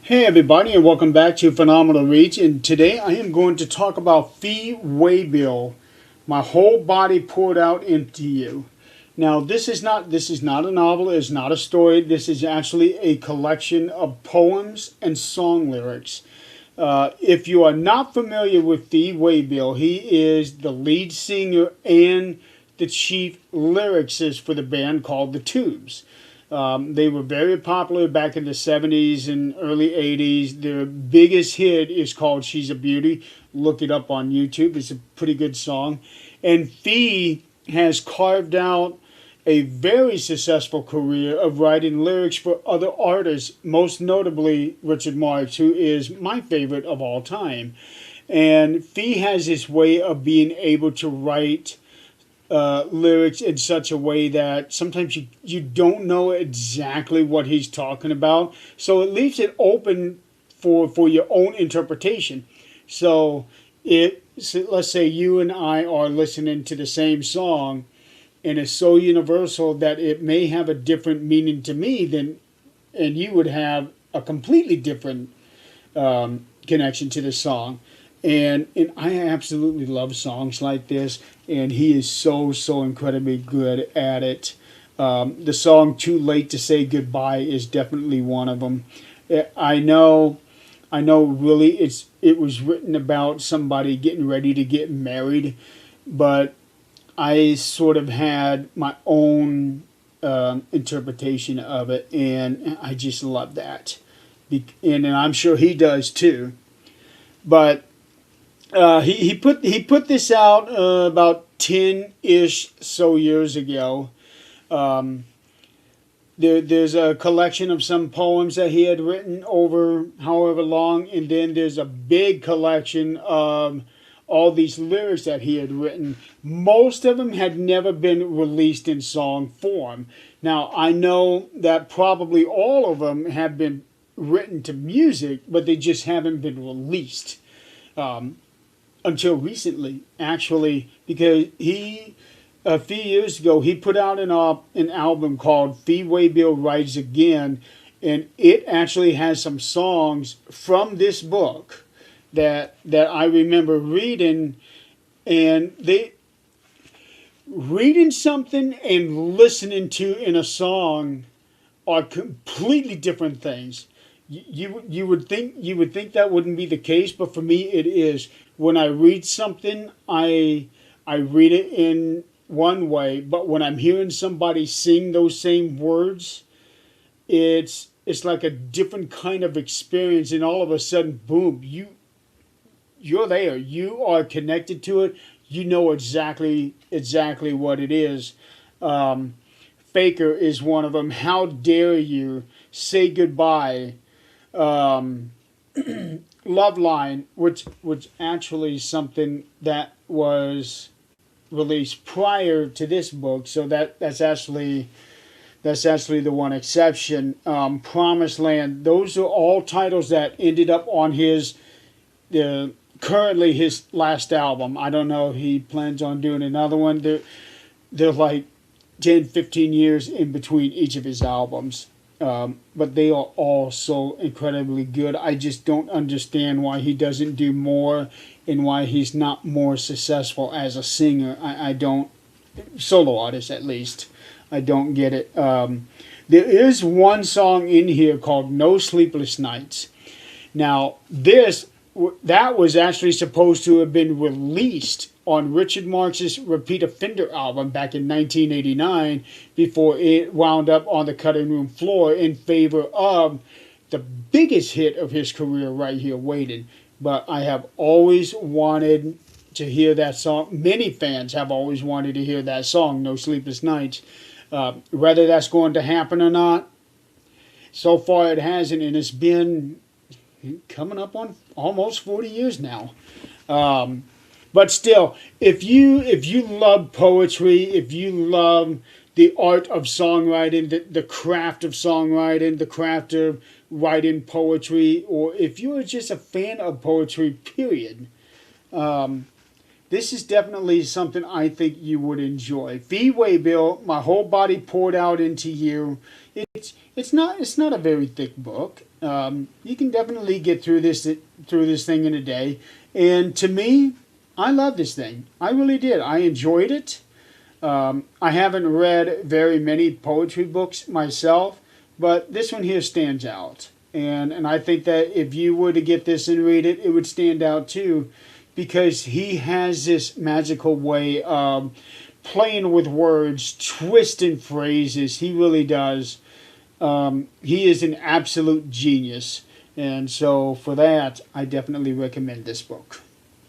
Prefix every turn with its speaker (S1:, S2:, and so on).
S1: Hey everybody, and welcome back to Phenomenal Reach. And today I am going to talk about Fee Waybill, My Whole Body Poured Out Into You. Now this is not a novel, it's not a story. This is actually a collection of poems and song lyrics. If you are not familiar with Fee Waybill, he is the lead singer and the chief lyricist for the band called The Tubes. They were very popular back in the 70s and early 80s. Their biggest hit is called She's a Beauty. Look it up on YouTube. It's a pretty good song. And Fee has carved out a very successful career of writing lyrics for other artists, most notably Richard Marx, who is my favorite of all time. And Fee has this way of being able to write lyrics in such a way that sometimes you don't know exactly what he's talking about. So it leaves it open for your own interpretation. So let's say you and I are listening to the same song and it's so universal that it may have a different meaning to me than, and you would have a completely different connection to the song. And I absolutely love songs like this, and he is so incredibly good at it. The song "Too Late to Say Goodbye" is definitely one of them. I know, I know. Really, it was written about somebody getting ready to get married, but I sort of had my own interpretation of it, and I just love that. And I'm sure he does too. But he put this out about 10-ish so years ago. Um, there's a collection of some poems that he had written over however long, and then there's a big collection of all these lyrics that he had written. Most of them had never been released in song form. Now, I know that probably all of them have been written to music, but they just haven't been released. Um, until recently, actually, because he a few years ago he put out an album called Fee Waybill Rides Again, and it actually has some songs from this book that I remember reading, and they reading something and listening to in a song are completely different things. You would think that wouldn't be the case, but for me it is. When I read something, I read it in one way, but when I'm hearing somebody sing those same words, it's like a different kind of experience, and all of a sudden, boom, you're there. You are connected to it. You know exactly what it is. Faker is one of them. How dare you say goodbye? um, Love Line, which actually is something that was released prior to this book, so that's actually the one exception. Promised Land. Those are all titles that ended up on his currently his last album. I don't know if he plans on doing another one. They're like 10, 15 years in between each of his albums. But they are all so incredibly good. I just don't understand why he doesn't do more and why he's not more successful as a singer. I don't, solo artist at least. I don't get it. There is one song in here called No Sleepless Nights. Now, that was actually supposed to have been released on Richard Marx's Repeat Offender album back in 1989 before it wound up on the cutting room floor in favor of the biggest hit of his career right here, Waiting. But I have always wanted to hear that song. Many fans have always wanted to hear that song, No Sleepless Nights. Whether that's going to happen or not, so far it hasn't, and it's been coming up on almost 40 years now. But still, if you love poetry, if you love the art of songwriting, the craft of songwriting, the craft of writing poetry, or if you're just a fan of poetry, period, this is definitely something I think you would enjoy. Fee Waybill, My Whole Body Poured Out into You. It's not a very thick book. You can definitely get through this thing in a day. And to me, I love this thing. I really did. I enjoyed it. I haven't read very many poetry books myself, but this one here stands out. And I think that if you were to get this and read it, it would stand out too, because he has this magical way of playing with words, twisting phrases. He really does. He is an absolute genius. And so for that, I definitely recommend this book.